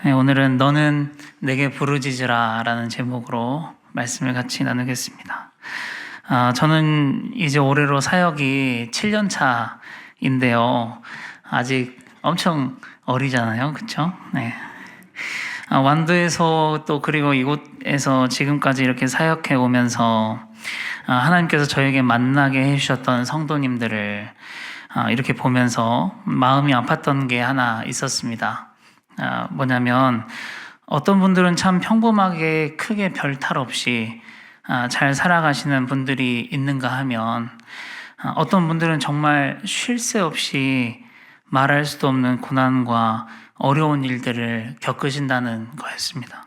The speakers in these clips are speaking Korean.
네, 오늘은 너는 내게 부르짖으라 라는 제목으로 말씀을 같이 나누겠습니다. 저는 이제 올해로 사역이 7년 차인데요. 아직 엄청 어리잖아요. 그쵸? 네. 완도에서 또 그리고 이곳에서 지금까지 이렇게 사역해 오면서 하나님께서 저에게 만나게 해주셨던 성도님들을 이렇게 보면서 마음이 아팠던 게 하나 있었습니다. 뭐냐면 어떤 분들은 참 평범하게 크게 별 탈 없이 잘 살아가시는 분들이 있는가 하면 어떤 분들은 정말 쉴 새 없이 말할 수도 없는 고난과 어려운 일들을 겪으신다는 거였습니다.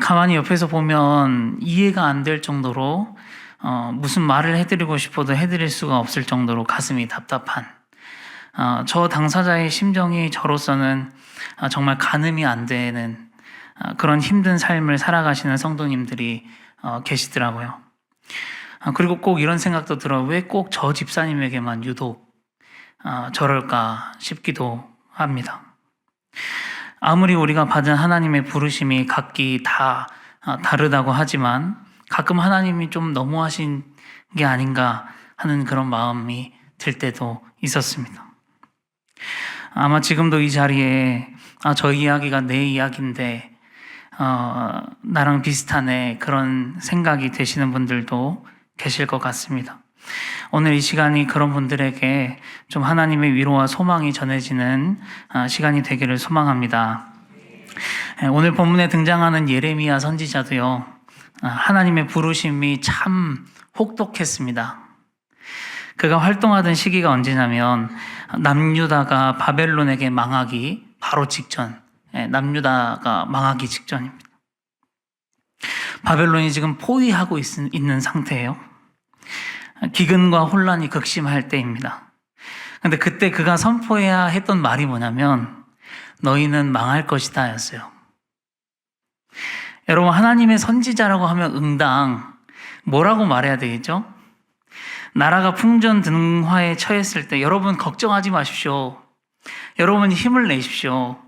가만히 옆에서 보면 이해가 안 될 정도로 무슨 말을 해드리고 싶어도 해드릴 수가 없을 정도로 가슴이 답답한 저 당사자의 심정이 저로서는 정말 가늠이 안 되는 그런 힘든 삶을 살아가시는 성도님들이 계시더라고요. 그리고 꼭 이런 생각도 들어요. 왜 꼭 저 집사님에게만 유독 저럴까 싶기도 합니다. 아무리 우리가 받은 하나님의 부르심이 각기 다 다르다고 하지만 가끔 하나님이 좀 너무하신 게 아닌가 하는 그런 마음이 들 때도 있었습니다. 아마 지금도 이 자리에 저 이야기가 내 이야기인데 나랑 비슷하네 그런 생각이 되시는 분들도 계실 것 같습니다. 오늘 이 시간이 그런 분들에게 좀 하나님의 위로와 소망이 전해지는 시간이 되기를 소망합니다. 오늘 본문에 등장하는 예레미야 선지자도요, 하나님의 부르심이 참 혹독했습니다. 그가 활동하던 시기가 언제냐면 남유다가 바벨론에게 망하기 바로 직전, 남유다가 망하기 직전입니다. 바벨론이 지금 포위하고 있는 상태예요. 기근과 혼란이 극심할 때입니다. 근데 그때 그가 선포해야 했던 말이 뭐냐면 너희는 망할 것이다 였어요. 여러분, 하나님의 선지자라고 하면 응당 뭐라고 말해야 되겠죠? 나라가 풍전등화에 처했을 때 여러분 걱정하지 마십시오. 여러분 힘을 내십시오.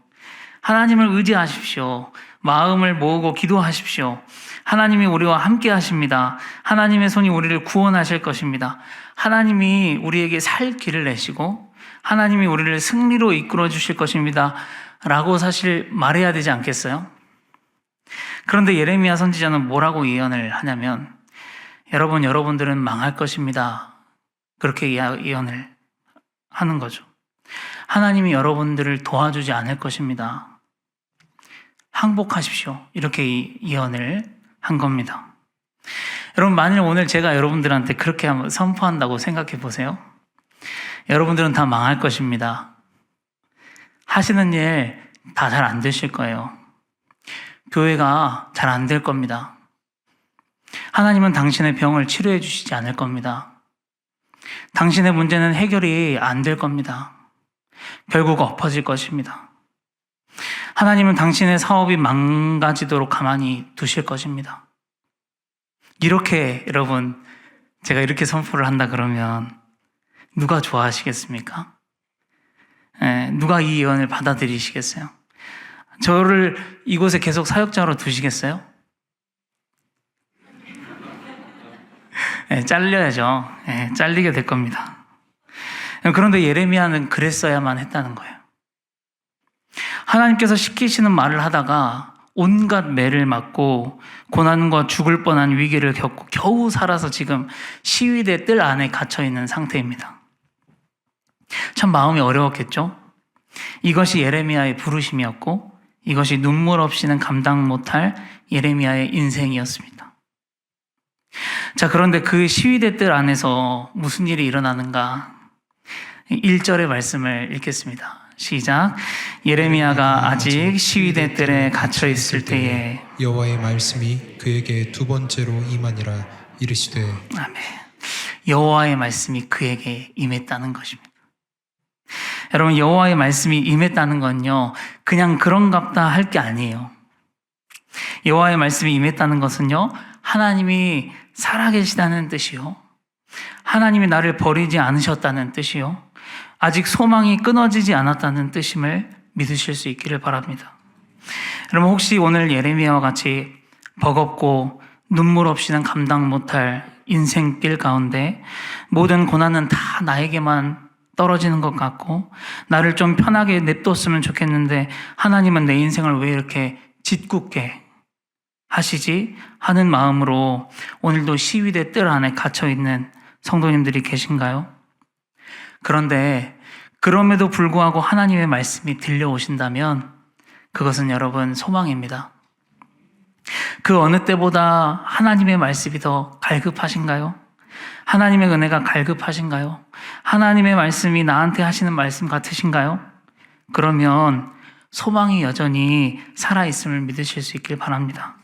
하나님을 의지하십시오. 마음을 모으고 기도하십시오. 하나님이 우리와 함께 하십니다. 하나님의 손이 우리를 구원하실 것입니다. 하나님이 우리에게 살 길을 내시고 하나님이 우리를 승리로 이끌어 주실 것입니다. 라고 사실 말해야 되지 않겠어요? 그런데 예레미야 선지자는 뭐라고 예언을 하냐면 여러분들은 망할 것입니다. 그렇게 예언을 하는 거죠. 하나님이 여러분들을 도와주지 않을 것입니다. 항복하십시오. 이렇게 예언을 한 겁니다. 여러분, 만일 오늘 제가 여러분들한테 그렇게 한번 선포한다고 생각해 보세요. 여러분들은 다 망할 것입니다. 하시는 일 다 잘 안 되실 거예요. 교회가 잘 안 될 겁니다. 하나님은 당신의 병을 치료해 주시지 않을 겁니다. 당신의 문제는 해결이 안 될 겁니다. 결국 엎어질 것입니다. 하나님은 당신의 사업이 망가지도록 가만히 두실 것입니다. 이렇게 여러분, 제가 이렇게 선포를 한다 그러면 누가 좋아하시겠습니까? 누가 이 예언을 받아들이시겠어요? 저를 이곳에 계속 사역자로 두시겠어요? 잘려야죠. 잘리게 될 겁니다. 그런데 예레미야는 그랬어야만 했다는 거예요. 하나님께서 시키시는 말을 하다가 온갖 매를 맞고 고난과 죽을 뻔한 위기를 겪고 겨우 살아서 지금 시위대 뜰 안에 갇혀있는 상태입니다. 참 마음이 어려웠겠죠? 이것이 예레미야의 부르심이었고 이것이 눈물 없이는 감당 못할 예레미야의 인생이었습니다. 자, 그런데 그 시위대 뜰 안에서 무슨 일이 일어나는가? 1절의 말씀을 읽겠습니다. 시작. 예레미야가 아직 시위대 뜰에 갇혀 있을 때에 여호와의 말씀이 그에게 두 번째로 임하니라 이르시되. 아멘. 여호와의 말씀이 그에게 임했다는 것입니다. 여러분, 여호와의 말씀이 임했다는 건요, 그냥 그런갑다 할 게 아니에요. 여호와의 말씀이 임했다는 것은요, 하나님이 살아계시다는 뜻이요, 하나님이 나를 버리지 않으셨다는 뜻이요, 아직 소망이 끊어지지 않았다는 뜻임을 믿으실 수 있기를 바랍니다. 여러분, 혹시 오늘 예레미야와 같이 버겁고 눈물 없이는 감당 못할 인생길 가운데 모든 고난은 다 나에게만 떨어지는 것 같고 나를 좀 편하게 냅뒀으면 좋겠는데 하나님은 내 인생을 왜 이렇게 짓궂게 하시지? 하는 마음으로 오늘도 시위대 뜰 안에 갇혀있는 성도님들이 계신가요? 그런데 그럼에도 불구하고 하나님의 말씀이 들려오신다면 그것은 여러분 소망입니다. 그 어느 때보다 하나님의 말씀이 더 갈급하신가요? 하나님의 은혜가 갈급하신가요? 하나님의 말씀이 나한테 하시는 말씀 같으신가요? 그러면 소망이 여전히 살아있음을 믿으실 수 있길 바랍니다.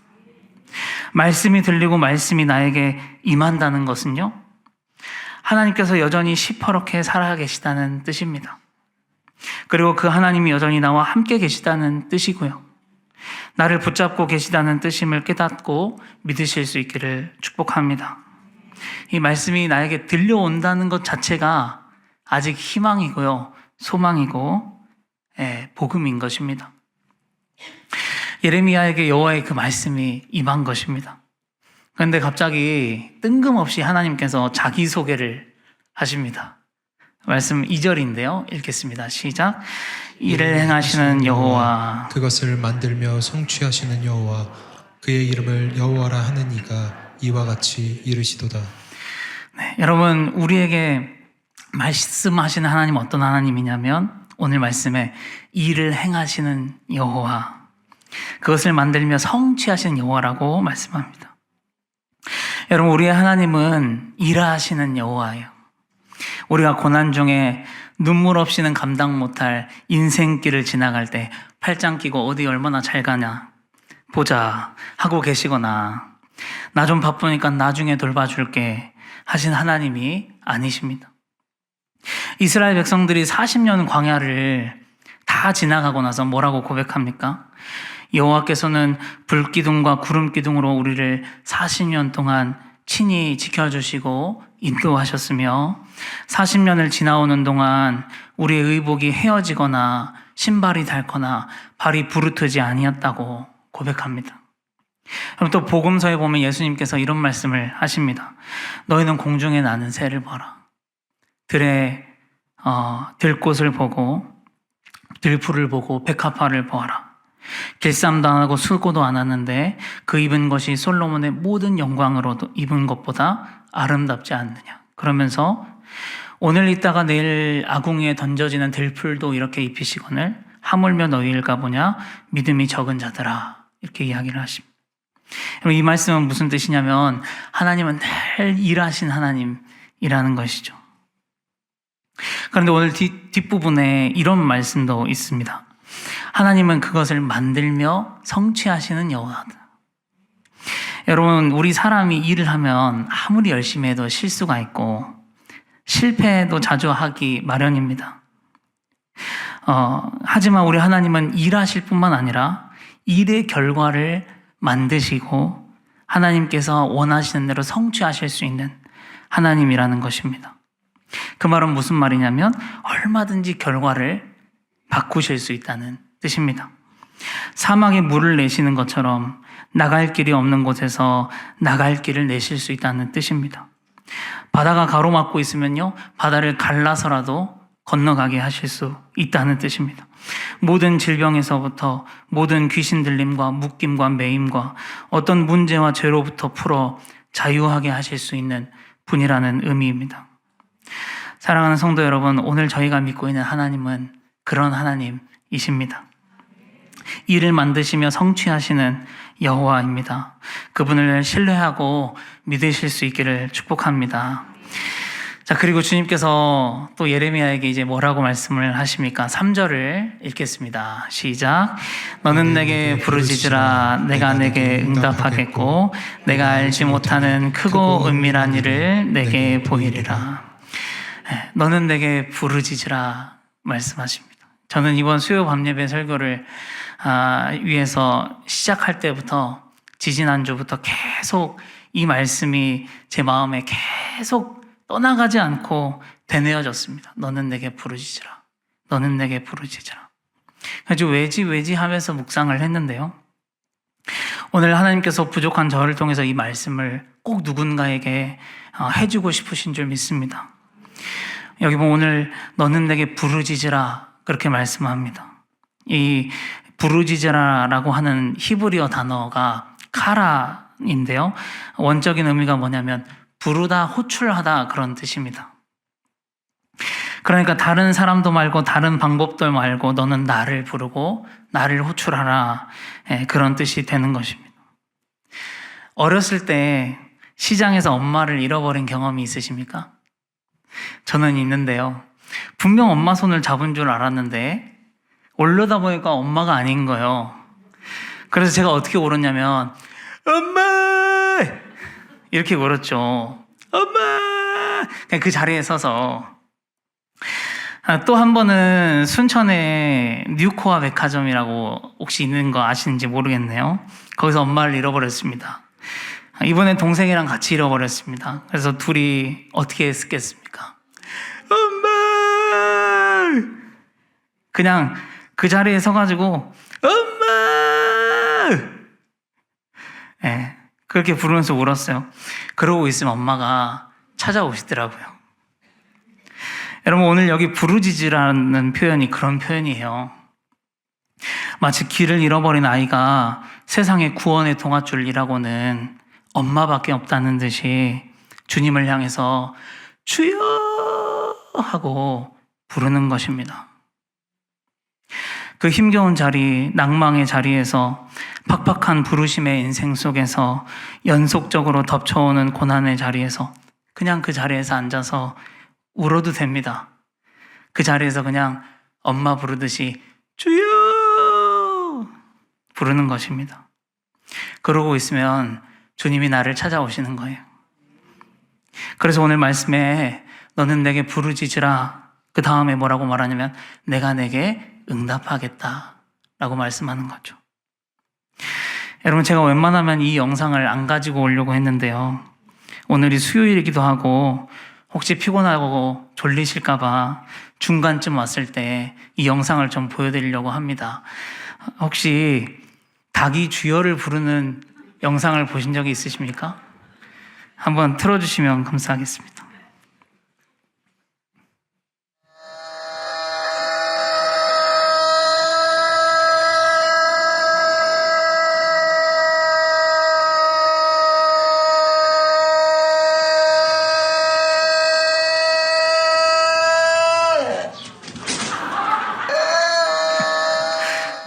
말씀이 들리고 말씀이 나에게 임한다는 것은요, 하나님께서 여전히 시퍼렇게 살아계시다는 뜻입니다. 그리고 그 하나님이 여전히 나와 함께 계시다는 뜻이고요. 나를 붙잡고 계시다는 뜻임을 깨닫고 믿으실 수 있기를 축복합니다. 이 말씀이 나에게 들려온다는 것 자체가 아직 희망이고요, 소망이고 복음인 것입니다. 예레미야에게 여호와의 그 말씀이 임한 것입니다. 그런데 갑자기 뜬금없이 하나님께서 자기소개를 하십니다. 말씀 2절인데요. 읽겠습니다. 시작. 이를 행하시는 여호와, 그것을 만들며 성취하시는 여호와, 그의 이름을 여호와라 하는 이가 이와 같이 이르시도다. 네, 여러분, 우리에게 말씀하시는 하나님 어떤 하나님이냐면 오늘 말씀에 이를 행하시는 여호와, 그것을 만들며 성취하시는 여호와라고 말씀합니다. 여러분, 우리의 하나님은 일하시는 여호와예요. 우리가 고난 중에 눈물 없이는 감당 못할 인생길을 지나갈 때 팔짱 끼고 어디 얼마나 잘 가냐 보자 하고 계시거나 나 좀 바쁘니까 나중에 돌봐줄게 하신 하나님이 아니십니다. 이스라엘 백성들이 40년 광야를 다 지나가고 나서 뭐라고 고백합니까? 여호와께서는 불기둥과 구름기둥으로 우리를 40년 동안 친히 지켜주시고 인도하셨으며 40년을 지나오는 동안 우리의 의복이 헤어지거나 신발이 닳거나 발이 부르트지 아니었다고 고백합니다. 그럼 또 복음서에 보면 예수님께서 이런 말씀을 하십니다. 너희는 공중에 나는 새를 봐라. 들의 들꽃을 보고 들풀을 보고 백합화를 보아라. 길쌈도 안 하고 술고도 안 하는데 그 입은 것이 솔로몬의 모든 영광으로도 입은 것보다 아름답지 않느냐. 그러면서 오늘 있다가 내일 아궁이에 던져지는 들풀도 이렇게 입히시거늘 하물며 너희일까 보냐 믿음이 적은 자들아, 이렇게 이야기를 하십니다. 이 말씀은 무슨 뜻이냐면 하나님은 늘 일하신 하나님이라는 것이죠. 그런데 오늘 뒷부분에 이런 말씀도 있습니다. 하나님은 그것을 만들며 성취하시는 여호와다. 여러분, 우리 사람이 일을 하면 아무리 열심히 해도 실수가 있고 실패도 자주 하기 마련입니다. 하지만 우리 하나님은 일하실 뿐만 아니라 일의 결과를 만드시고 하나님께서 원하시는 대로 성취하실 수 있는 하나님이라는 것입니다. 그 말은 무슨 말이냐면 얼마든지 결과를 바꾸실 수 있다는 뜻입니다. 사막에 물을 내시는 것처럼 나갈 길이 없는 곳에서 나갈 길을 내실 수 있다는 뜻입니다. 바다가 가로막고 있으면요, 바다를 갈라서라도 건너가게 하실 수 있다는 뜻입니다. 모든 질병에서부터 모든 귀신 들림과 묶임과 매임과 어떤 문제와 죄로부터 풀어 자유하게 하실 수 있는 분이라는 의미입니다. 사랑하는 성도 여러분, 오늘 저희가 믿고 있는 하나님은 그런 하나님이십니다. 일을 만드시며 성취하시는 여호와입니다. 그분을 신뢰하고 믿으실 수 있기를 축복합니다. 자, 그리고 주님께서 또 예레미야에게 이제 뭐라고 말씀을 하십니까? 3절을 읽겠습니다. 시작. 너는 내게 부르짖으라. 내가 내게 응답하겠고 내가 알지 못하는 크고 은밀한 일을 내게 보이리라. 너는 내게 부르짖으라 말씀하십니다. 저는 이번 수요 밤예배 설교를 위해서 시작할 때부터 지지난주부터 계속 이 말씀이 제 마음에 계속 떠나가지 않고 되뇌어졌습니다. 너는 내게 부르짖으라. 너는 내게 부르짖으라. 아주 외지 하면서 묵상을 했는데요. 오늘 하나님께서 부족한 저를 통해서 이 말씀을 꼭 누군가에게 해주고 싶으신 줄 믿습니다. 여기 보면 오늘 너는 내게 부르짖으라 그렇게 말씀합니다. 이 부르짖으라라고 하는 히브리어 단어가 카라인데요. 원적인 의미가 뭐냐면 부르다, 호출하다 그런 뜻입니다. 그러니까 다른 사람도 말고 다른 방법도 말고 너는 나를 부르고 나를 호출하라, 그런 뜻이 되는 것입니다. 어렸을 때 시장에서 엄마를 잃어버린 경험이 있으십니까? 저는 있는데요. 분명 엄마 손을 잡은 줄 알았는데 올려다 보니까 엄마가 아닌 거예요. 그래서 제가 어떻게 울었냐면 엄마! 이렇게 울었죠. 엄마! 그냥 그 자리에 서서. 또 한 번은 순천에 뉴코아 백화점이라고 혹시 있는 거 아시는지 모르겠네요. 거기서 엄마를 잃어버렸습니다. 이번엔 동생이랑 같이 잃어버렸습니다. 그래서 둘이 어떻게 했겠습니까? 엄마! 그냥 그 자리에 서가지고 엄마! 그렇게 부르면서 울었어요. 그러고 있으면 엄마가 찾아오시더라고요. 여러분, 오늘 여기 부르짖으라는 표현이 그런 표현이에요. 마치 길을 잃어버린 아이가 세상의 구원의 동아줄이라고는 엄마밖에 없다는 듯이 주님을 향해서 주여 하고 부르는 것입니다. 그 힘겨운 자리, 낭망의 자리에서 팍팍한 부르심의 인생 속에서 연속적으로 덮쳐오는 고난의 자리에서 그냥 그 자리에서 앉아서 울어도 됩니다. 그 자리에서 그냥 엄마 부르듯이 주여 부르는 것입니다. 그러고 있으면 주님이 나를 찾아오시는 거예요. 그래서 오늘 말씀에 너는 내게 부르짖으라, 그 다음에 뭐라고 말하냐면 내가 내게 응답하겠다 라고 말씀하는 거죠. 여러분, 제가 웬만하면 이 영상을 안 가지고 오려고 했는데요. 오늘이 수요일이기도 하고 혹시 피곤하고 졸리실까봐 중간쯤 왔을 때 이 영상을 좀 보여드리려고 합니다. 혹시 닭이 주여를 부르는 영상을 보신 적이 있으십니까? 한번 틀어주시면 감사하겠습니다.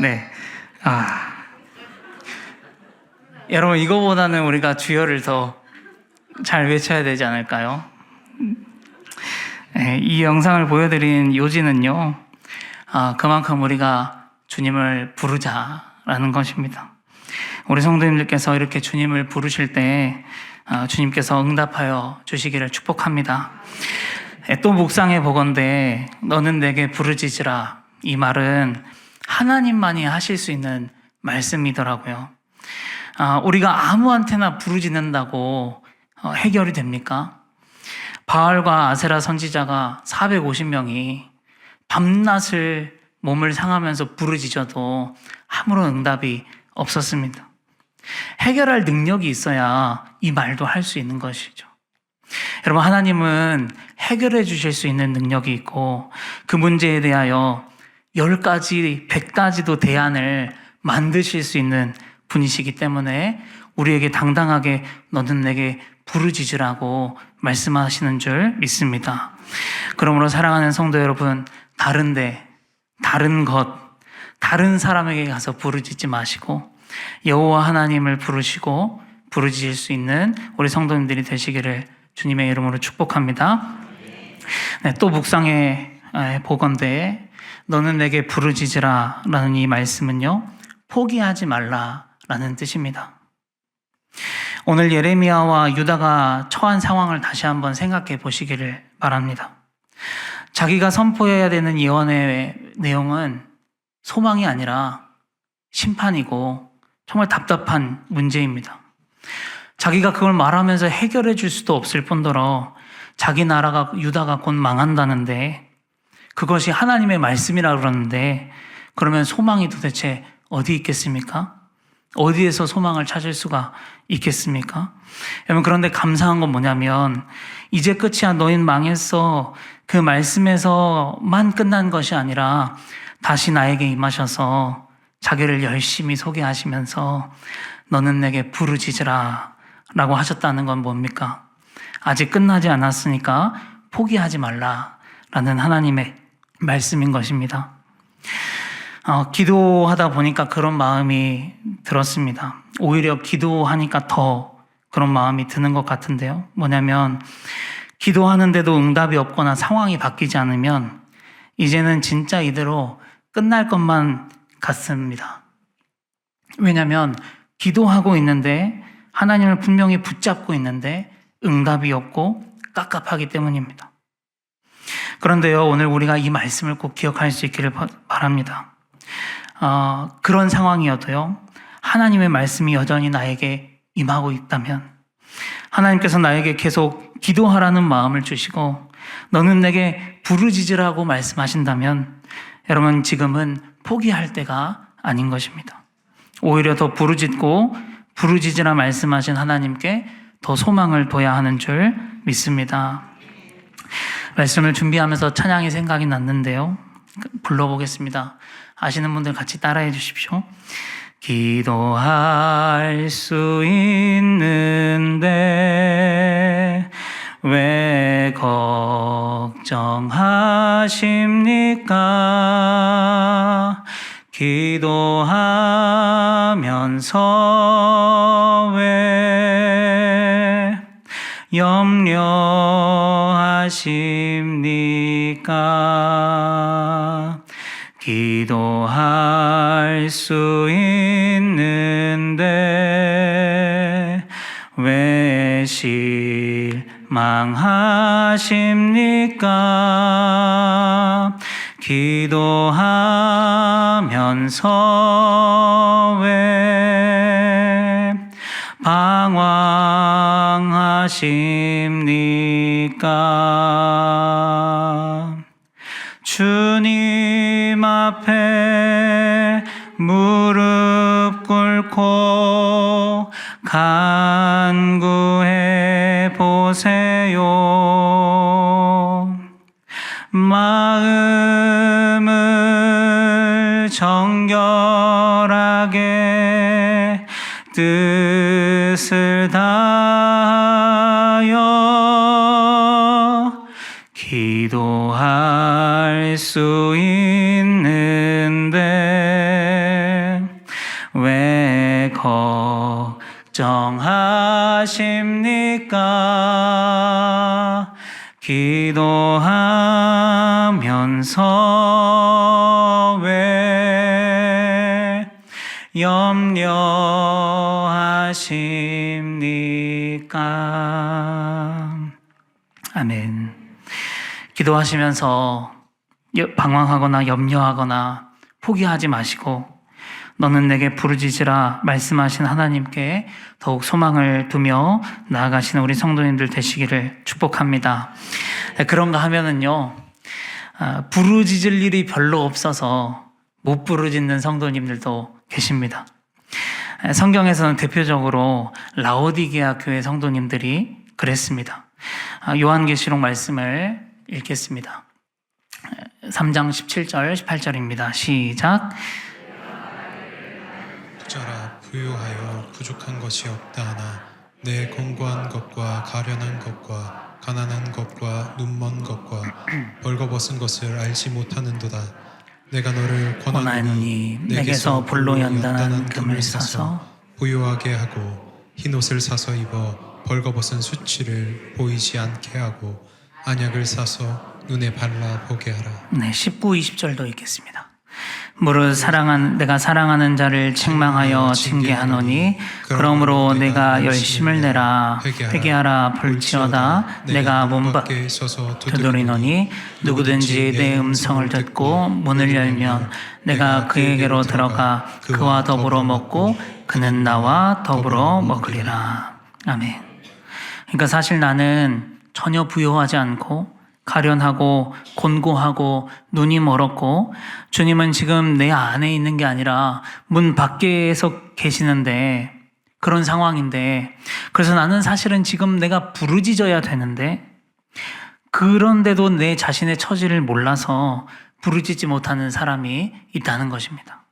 네. 여러분, 이거보다는 우리가 주여를 더 잘 외쳐야 되지 않을까요? 네, 이 영상을 보여드린 요지는요, 그만큼 우리가 주님을 부르자라는 것입니다. 우리 성도님들께서 이렇게 주님을 부르실 때 주님께서 응답하여 주시기를 축복합니다. 또 묵상해 보건대 너는 내게 부르짖으라, 이 말은 하나님만이 하실 수 있는 말씀이더라고요. 우리가 아무한테나 부르짖는다고 해결이 됩니까? 바알과 아세라 선지자가 450명이 밤낮을 몸을 상하면서 부르짖어도 아무런 응답이 없었습니다. 해결할 능력이 있어야 이 말도 할 수 있는 것이죠. 여러분, 하나님은 해결해 주실 수 있는 능력이 있고 그 문제에 대하여 10가지, 100가지도 대안을 만드실 수 있는 분이시기 때문에 우리에게 당당하게 너는 내게 부르짖으라고 말씀하시는 줄 믿습니다. 그러므로 사랑하는 성도 여러분, 다른데, 다른 것, 다른 사람에게 가서 부르짖지 마시고 여호와 하나님을 부르시고 부르짖을 수 있는 우리 성도님들이 되시기를 주님의 이름으로 축복합니다. 네, 또 묵상해 보건대 너는 내게 부르짖으라 라는 이 말씀은요, 포기하지 말라라는 뜻입니다. 오늘 예레미야와 유다가 처한 상황을 다시 한번 생각해 보시기를 바랍니다. 자기가 선포해야 되는 예언의 내용은 소망이 아니라 심판이고 정말 답답한 문제입니다. 자기가 그걸 말하면서 해결해 줄 수도 없을 뿐더러 자기 나라가, 유다가 곧 망한다는데, 그것이 하나님의 말씀이라 그러는데 그러면 소망이 도대체 어디 있겠습니까? 어디에서 소망을 찾을 수가 있겠습니까? 여러분, 그런데 감사한 건 뭐냐면 이제 끝이야, 너희는 망했어, 그 말씀에서만 끝난 것이 아니라 다시 나에게 임하셔서 자기를 열심히 소개하시면서 너는 내게 부르짖으라 라고 하셨다는 건 뭡니까? 아직 끝나지 않았으니까 포기하지 말라라는 하나님의 말씀인 것입니다. 기도하다 보니까 그런 마음이 들었습니다. 오히려 기도하니까 더 그런 마음이 드는 것 같은데요. 뭐냐면 기도하는데도 응답이 없거나 상황이 바뀌지 않으면 이제는 진짜 이대로 끝날 것만 같습니다. 왜냐하면 기도하고 있는데 하나님을 분명히 붙잡고 있는데 응답이 없고 깝깝하기 때문입니다. 그런데요, 오늘 우리가 이 말씀을 꼭 기억할 수 있기를 바랍니다. 그런 상황이어도요, 하나님의 말씀이 여전히 나에게 임하고 있다면, 하나님께서 나에게 계속 기도하라는 마음을 주시고 너는 내게 부르짖으라고 말씀하신다면 여러분, 지금은 포기할 때가 아닌 것입니다. 오히려 더 부르짖으라 말씀하신 하나님께 더 소망을 둬야 하는 줄 믿습니다. 말씀을 준비하면서 찬양이 생각이 났는데요, 불러보겠습니다. 아시는 분들 같이 따라해 주십시오. 기도할 수 있는데 왜 걱정하십니까? 기도하면서 왜 염려하십니까? 기도할 수 있는데 왜 실망하십니까? 기도하면서 왜 방황하십니까? 주님 앞에 무릎 꿇고 간구해 보세요. 마음을 정결하게 뜻을 다하여 기도할 수 있는데 왜 걱정하십니까? 기도하면서 왜 염려하십니까? 아멘. 기도하시면서 방황하거나 염려하거나 포기하지 마시고 너는 내게 부르짖으라 말씀하신 하나님께 더욱 소망을 두며 나아가시는 우리 성도님들 되시기를 축복합니다. 그런가 하면은요, 부르짖을 일이 별로 없어서 못 부르짖는 성도님들도 계십니다. 성경에서는 대표적으로 라오디게아 교회 성도님들이 그랬습니다. 요한계시록 말씀을 읽겠습니다. 3장 17절 18절입니다. 시작. 부자라 부유하여 부족한 것이 없다 하나 내 권고한 것과 가련한 것과 가난한 것과 눈먼 것과 벌거벗은 것을 알지 못하는도다. 내가 너를 권하노니 내게서 볼로 연단한 금을 사서 부유하게 하고 흰옷을 사서 입어 벌거벗은 수치를 보이지 않게 하고 안약을 사서 눈에 발라 보게 하라. 네, 19, 20절도 읽겠습니다. 무릇 내가 사랑하는 자를 책망하여 징계하노니 그러므로 내가 열심을 내라. 회개하라. 볼지어다 내가 문 밖에 서서 두드리노니 누구든지 내 음성을 듣고 문을 열면 내가 그에게로 들어가 그와 더불어 먹고 그는 나와 더불어 먹으리라. 아멘. 그러니까 사실 나는 전혀 부요하지 않고 가련하고 곤고하고 눈이 멀었고 주님은 지금 내 안에 있는 게 아니라 문 밖에서 계시는데 그런 상황인데 그래서 나는 사실은 지금 내가 부르짖어야 되는데 그런데도 내 자신의 처지를 몰라서 부르짖지 못하는 사람이 있다는 것입니다.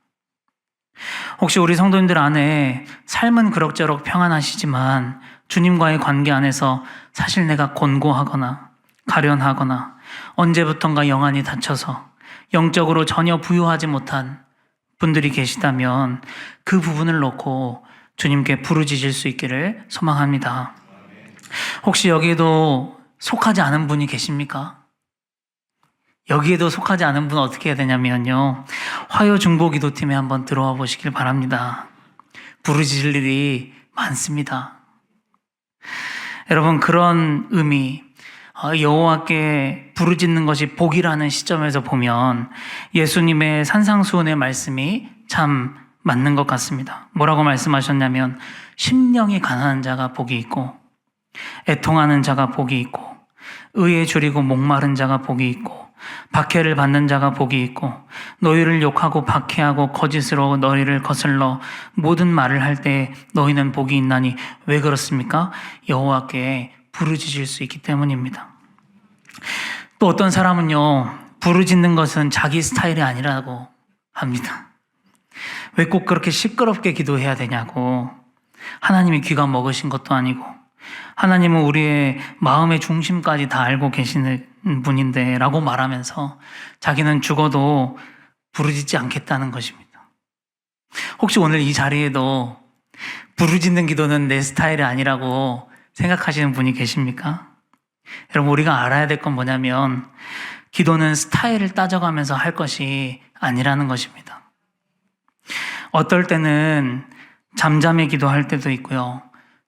혹시 우리 성도님들 안에 삶은 그럭저럭 평안하시지만 주님과의 관계 안에서 사실 내가 곤고하거나 가련하거나 언제부턴가 영안이 닫혀서 영적으로 전혀 부유하지 못한 분들이 계시다면 그 부분을 놓고 주님께 부르짖을 수 있기를 소망합니다. 혹시 여기에도 속하지 않은 분이 계십니까? 여기에도 속하지 않은 분은 어떻게 해야 되냐면요. 화요중보기도팀에 한번 들어와 보시길 바랍니다. 부르짖을 일이 많습니다. 여러분 그런 의미 여호와께 부르짖는 것이 복이라는 시점에서 보면 예수님의 산상수훈의 말씀이 참 맞는 것 같습니다. 뭐라고 말씀하셨냐면 심령이 가난한 자가 복이 있고 애통하는 자가 복이 있고 의에 줄이고 목마른 자가 복이 있고 박해를 받는 자가 복이 있고 너희를 욕하고 박해하고 거짓으로 너희를 거슬러 모든 말을 할 때 너희는 복이 있나니 왜 그렇습니까? 여호와께 부르짖을 수 있기 때문입니다. 또 어떤 사람은요 부르짖는 것은 자기 스타일이 아니라고 합니다. 왜 꼭 그렇게 시끄럽게 기도해야 되냐고. 하나님이 귀가 먹으신 것도 아니고 하나님은 우리의 마음의 중심까지 다 알고 계시는 분인데 라고 말하면서 자기는 죽어도 부르짖지 않겠다는 것입니다. 혹시 오늘 이 자리에도 부르짖는 기도는 내 스타일이 아니라고 생각하시는 분이 계십니까? 여러분 우리가 알아야 될 건 뭐냐면 기도는 스타일을 따져가면서 할 것이 아니라는 것입니다. 어떨 때는 잠잠히 기도할 때도 있고요.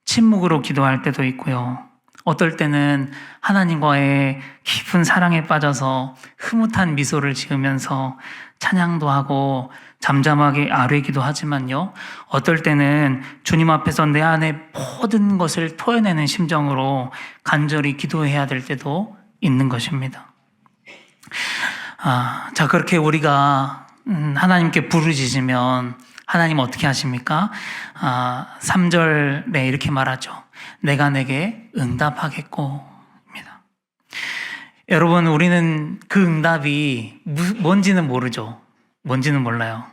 침묵으로 기도할 때도 있고요. 어떨 때는 하나님과의 깊은 사랑에 빠져서 흐뭇한 미소를 지으면서 찬양도 하고 잠잠하게 아뢰기도 하지만요. 어떨 때는 주님 앞에서 내 안에 모든 것을 토해내는 심정으로 간절히 기도해야 될 때도 있는 것입니다. 자, 그렇게 우리가 하나님께 부르짖으면 하나님 어떻게 하십니까? 3절에 이렇게 말하죠. 내가 내게 응답하겠고 입니다. 여러분 우리는 그 응답이 뭔지는 모르죠. 뭔지는 몰라요.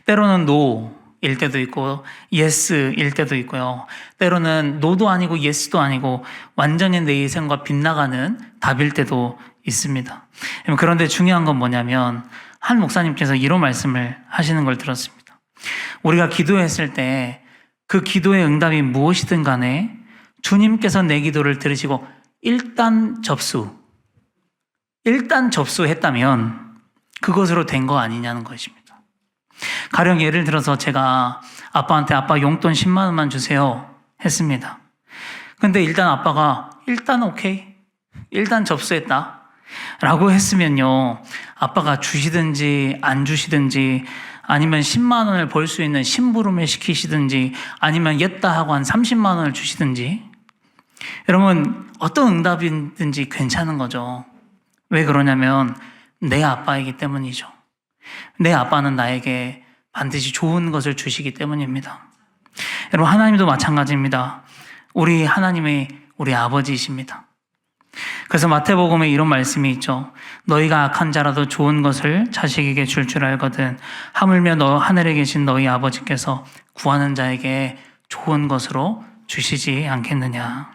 때로는 no일 때도 있고 yes일 때도 있고요. 때로는 no도 아니고 yes도 아니고 완전히 내 인생과 빗나가는 답일 때도 있습니다. 그런데 중요한 건 뭐냐면 한 목사님께서 이런 말씀을 하시는 걸 들었습니다. 우리가 기도했을 때 그 기도의 응답이 무엇이든 간에 주님께서 내 기도를 들으시고 일단 접수했다면 그것으로 된 거 아니냐는 것입니다. 가령 예를 들어서 제가 아빠한테 아빠 용돈 10만 원만 주세요 했습니다. 근데 일단 아빠가 일단 오케이, 일단 접수했다 라고 했으면요, 아빠가 주시든지 안 주시든지 아니면 10만 원을 벌 수 있는 심부름을 시키시든지 아니면 옛다 하고 한 30만 원을 주시든지, 여러분 어떤 응답이든지 괜찮은 거죠. 왜 그러냐면 내 아빠이기 때문이죠. 내 아빠는 나에게 반드시 좋은 것을 주시기 때문입니다. 여러분 하나님도 마찬가지입니다. 우리 하나님이 우리 아버지이십니다. 그래서 마태복음에 이런 말씀이 있죠. 너희가 악한 자라도 좋은 것을 자식에게 줄 줄 알거든 하물며 너 하늘에 계신 너희 아버지께서 구하는 자에게 좋은 것으로 주시지 않겠느냐.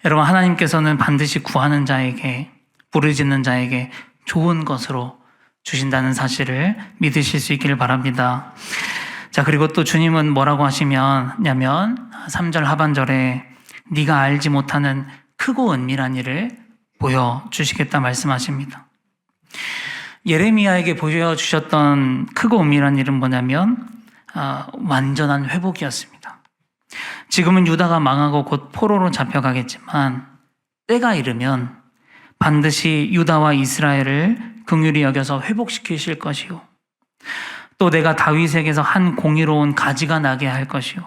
여러분 하나님께서는 반드시 구하는 자에게, 부르짖는 자에게 좋은 것으로 주신다는 사실을 믿으실 수 있기를 바랍니다. 자, 그리고 또 주님은 뭐라고 하시냐면 3절 하반절에 네가 알지 못하는 크고 은밀한 일을 보여주시겠다 말씀하십니다. 예레미야에게 보여주셨던 크고 은밀한 일은 뭐냐면 완전한 회복이었습니다. 지금은 유다가 망하고 곧 포로로 잡혀가겠지만 때가 이르면 반드시 유다와 이스라엘을 긍휼히 여겨서 회복시키실 것이요, 또 내가 다윗에게서 한 공의로운 가지가 나게 할 것이요,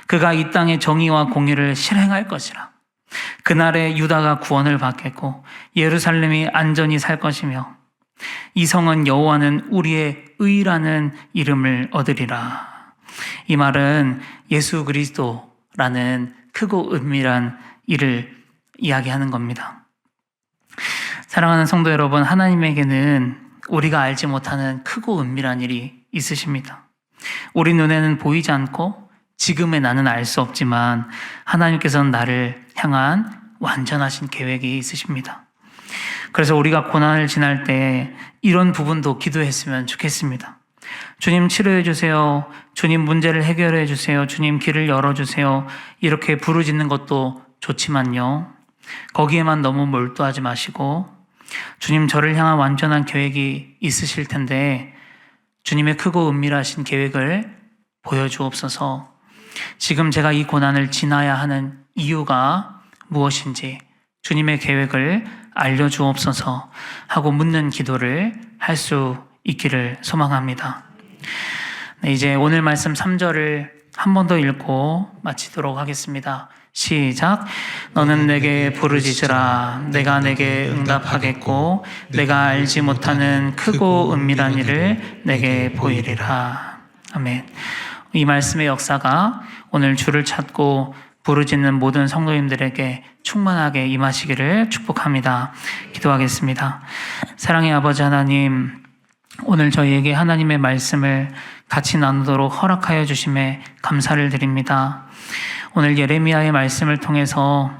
그가 이 땅의 정의와 공의를 실행할 것이라. 그날에 유다가 구원을 받겠고 예루살렘이 안전히 살 것이며 이 성은 여호와는 우리의 의라는 이름을 얻으리라. 이 말은 예수 그리스도라는 크고 은밀한 일을 이야기하는 겁니다. 사랑하는 성도 여러분, 하나님에게는 우리가 알지 못하는 크고 은밀한 일이 있으십니다. 우리 눈에는 보이지 않고 지금의 나는 알 수 없지만 하나님께서는 나를 향한 완전하신 계획이 있으십니다. 그래서 우리가 고난을 지날 때 이런 부분도 기도했으면 좋겠습니다. 주님 치료해 주세요. 주님 문제를 해결해 주세요. 주님 길을 열어주세요. 이렇게 부르짖는 것도 좋지만요. 거기에만 너무 몰두하지 마시고 주님 저를 향한 완전한 계획이 있으실 텐데 주님의 크고 은밀하신 계획을 보여주옵소서. 지금 제가 이 고난을 지나야 하는 이유가 무엇인지 주님의 계획을 알려주옵소서 하고 묻는 기도를 할 수 있기를 소망합니다. 네, 이제 오늘 말씀 3절을 한 번 더 읽고 마치도록 하겠습니다. 시작. 너는 내게 부르짖으라. 내가 내게 응답하겠고 내가 알지 못하는 크고 은밀한 일을 내게 보이리라. 아멘. 이 말씀의 역사가 오늘 주를 찾고 부르짖는 모든 성도님들에게 충만하게 임하시기를 축복합니다. 기도하겠습니다. 사랑의 아버지 하나님, 오늘 저희에게 하나님의 말씀을 같이 나누도록 허락하여 주심에 감사를 드립니다. 오늘 예레미야의 말씀을 통해서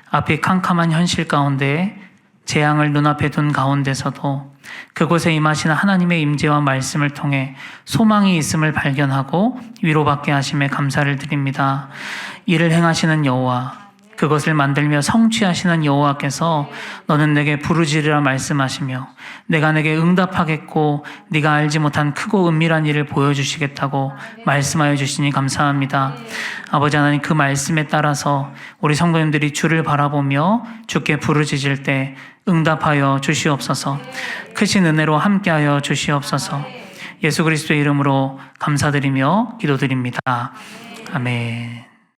앞이 캄캄한 현실 가운데 재앙을 눈앞에 둔 가운데서도 그곳에 임하시는 하나님의 임재와 말씀을 통해 소망이 있음을 발견하고 위로받게 하심에 감사를 드립니다. 이를 행하시는 여호와, 그것을 만들며 성취하시는 여호와께서 너는 내게 부르짖으라 말씀하시며 내가 내게 응답하겠고 네가 알지 못한 크고 은밀한 일을 보여주시겠다고 말씀하여 주시니 감사합니다. 아버지 하나님, 그 말씀에 따라서 우리 성도님들이 주를 바라보며 주께 부르짖을 때 응답하여 주시옵소서. 크신 은혜로 함께하여 주시옵소서. 예수 그리스도의 이름으로 감사드리며 기도드립니다. 아멘.